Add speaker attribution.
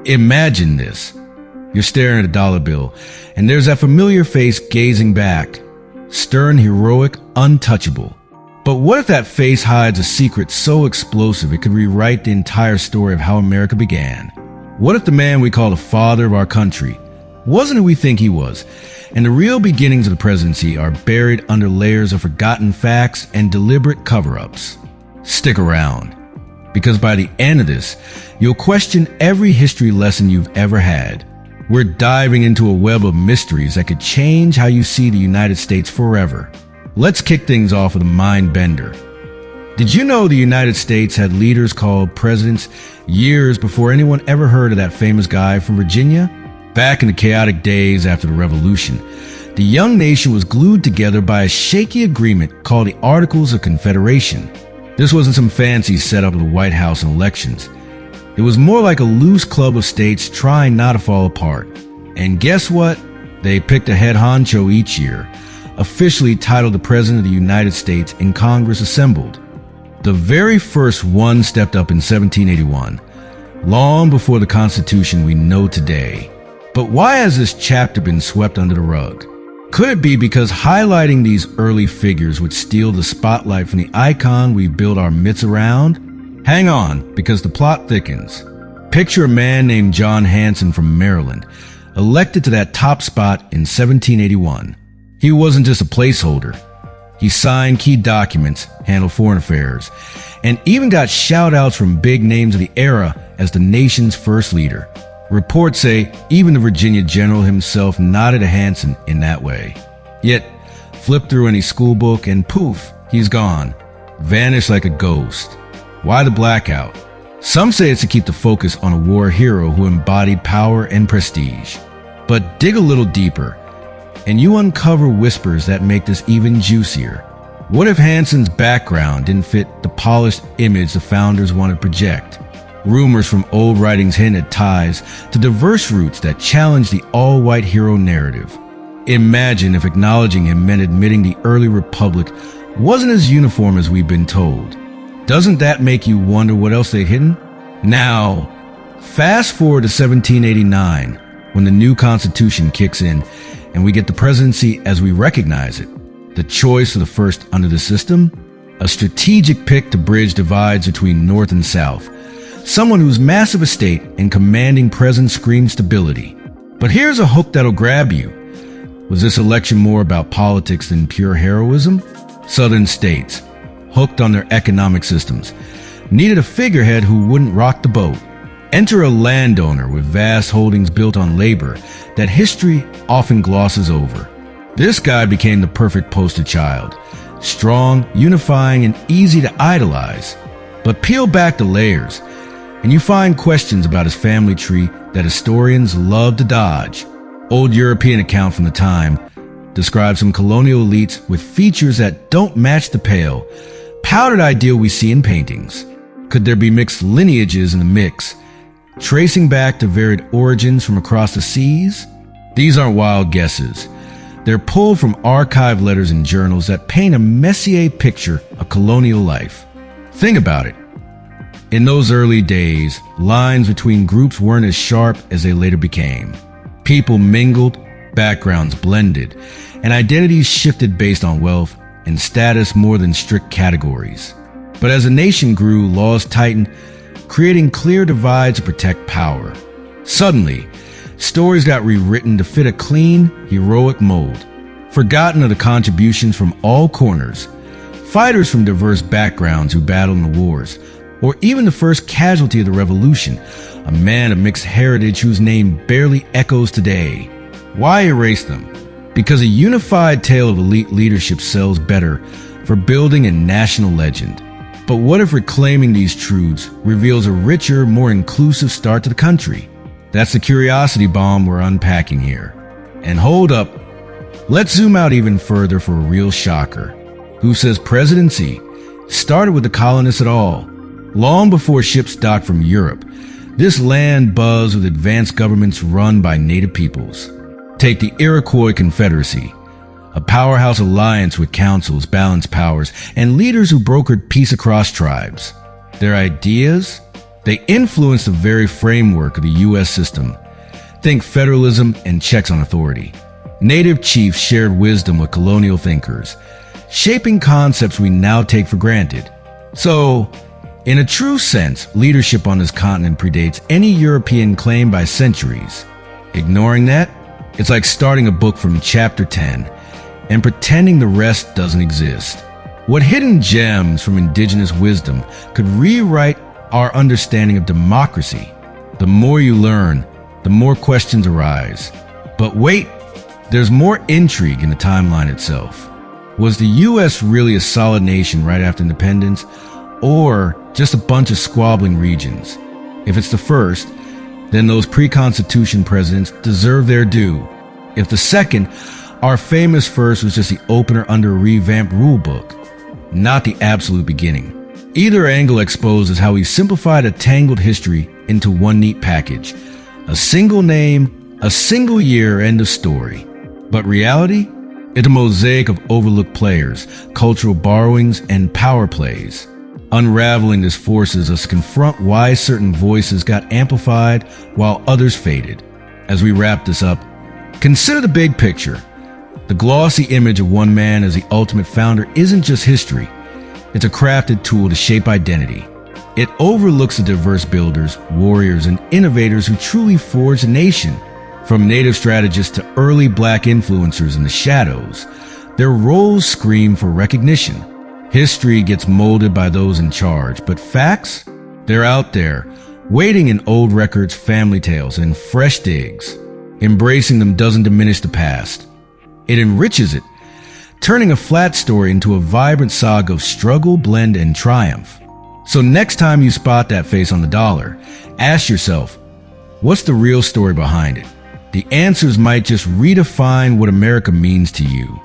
Speaker 1: Imagine this. You're staring at a dollar bill, and there's that familiar face gazing back. Stern, heroic, untouchable. But what if that face hides a secret so explosive it could rewrite the entire story of how America began? What if the man we call the father of our country wasn't who we think he was, and the real beginnings of the presidency are buried under layers of forgotten facts and deliberate cover-ups? Stick around, because by the end of this, you'll question every history lesson you've ever had. We're diving into a web of mysteries that could change how you see the United States forever. Let's kick things off with a mind bender. Did you know the United States had leaders called presidents years before anyone ever heard of that famous guy from Virginia? Back in the chaotic days after the Revolution, the young nation was glued together by a shaky agreement called the Articles of Confederation. This wasn't some fancy setup of the White House and elections. It was more like a loose club of states trying not to fall apart. And guess what? They picked a head honcho each year, officially titled the President of the United States, and Congress assembled. The very first one stepped up in 1781, long before the Constitution we know today. But why has this chapter been swept under the rug? Could it be because highlighting these early figures would steal the spotlight from the icon we build our myths around? Hang on, because the plot thickens. Picture a man named John Hanson from Maryland, elected to that top spot in 1781. He wasn't just a placeholder. He signed key documents, handled foreign affairs, and even got shout-outs from big names of the era as the nation's first leader. Reports say even the Virginia general himself nodded to Hanson in that way. Yet, flip through any school book and poof, he's gone. Vanished like a ghost. Why the blackout? Some say it's to keep the focus on a war hero who embodied power and prestige. But dig a little deeper, and you uncover whispers that make this even juicier. What if Hanson's background didn't fit the polished image the founders wanted to project? Rumors from old writings hint at ties to diverse roots that challenge the all-white hero narrative. Imagine if acknowledging him meant admitting the early republic wasn't as uniform as we've been told. Doesn't that make you wonder what else they'd hidden? Now, fast forward to 1789, when the new Constitution kicks in and we get the presidency as we recognize it. The choice of the first under the system? A strategic pick to bridge divides between North and South. Someone whose massive estate and commanding presence screams stability. But here's a hook that'll grab you. Was this election more about politics than pure heroism? Southern states, hooked on their economic systems, needed a figurehead who wouldn't rock the boat. Enter a landowner with vast holdings built on labor that history often glosses over. This guy became the perfect poster child. Strong, unifying, and easy to idolize. But peel back the layers, and you find questions about his family tree that historians love to dodge. Old European account from the time describes some colonial elites with features that don't match the pale, powdered ideal we see in paintings. Could there be mixed lineages in the mix, tracing back to varied origins from across the seas? These aren't wild guesses. They're pulled from archived letters and journals that paint a Messier picture of colonial life. Think about it. In those early days, lines between groups weren't as sharp as they later became. People mingled, backgrounds blended, and identities shifted based on wealth and status more than strict categories. But as a nation grew, laws tightened, creating clear divides to protect power. Suddenly, stories got rewritten to fit a clean, heroic mold. Forgotten are the contributions from all corners, fighters from diverse backgrounds who battled in the wars, or even the first casualty of the revolution, a man of mixed heritage whose name barely echoes today. Why erase them? Because a unified tale of elite leadership sells better for building a national legend. But what if reclaiming these truths reveals a richer, more inclusive start to the country? That's the curiosity bomb we're unpacking here. And hold up, let's zoom out even further for a real shocker. Who says presidency started with the colonists at all? Long before ships docked from Europe, this land buzzed with advanced governments run by native peoples. Take the Iroquois Confederacy, a powerhouse alliance with councils, balanced powers, and leaders who brokered peace across tribes. Their ideas? They influence the very framework of the U.S. system. Think federalism and checks on authority. Native chiefs shared wisdom with colonial thinkers, shaping concepts we now take for granted. So, in a true sense, leadership on this continent predates any European claim by centuries. Ignoring that, it's like starting a book from chapter 10 and pretending the rest doesn't exist. What hidden gems from indigenous wisdom could rewrite our understanding of democracy? The more you learn, the more questions arise. But wait, there's more intrigue in the timeline itself. Was the U.S. really a solid nation right after independence, or just a bunch of squabbling regions? If it's the first, then those pre-Constitution presidents deserve their due. If the second, our famous first was just the opener under a revamped rulebook, not the absolute beginning. Either angle exposes how we simplified a tangled history into one neat package. A single name, a single year, end of story. But reality? It's a mosaic of overlooked players, cultural borrowings, and power plays. Unraveling this forces us to confront why certain voices got amplified while others faded. As we wrap this up, consider the big picture. The glossy image of one man as the ultimate founder isn't just history. It's a crafted tool to shape identity. It overlooks the diverse builders, warriors, and innovators who truly forged a nation. From native strategists to early black influencers in the shadows, their roles scream for recognition. History gets molded by those in charge, but facts? They're out there, waiting in old records, family tales, and fresh digs. Embracing them doesn't diminish the past. It enriches it, turning a flat story into a vibrant saga of struggle, blend, and triumph. So next time you spot that face on the dollar, ask yourself, what's the real story behind it? The answers might just redefine what America means to you.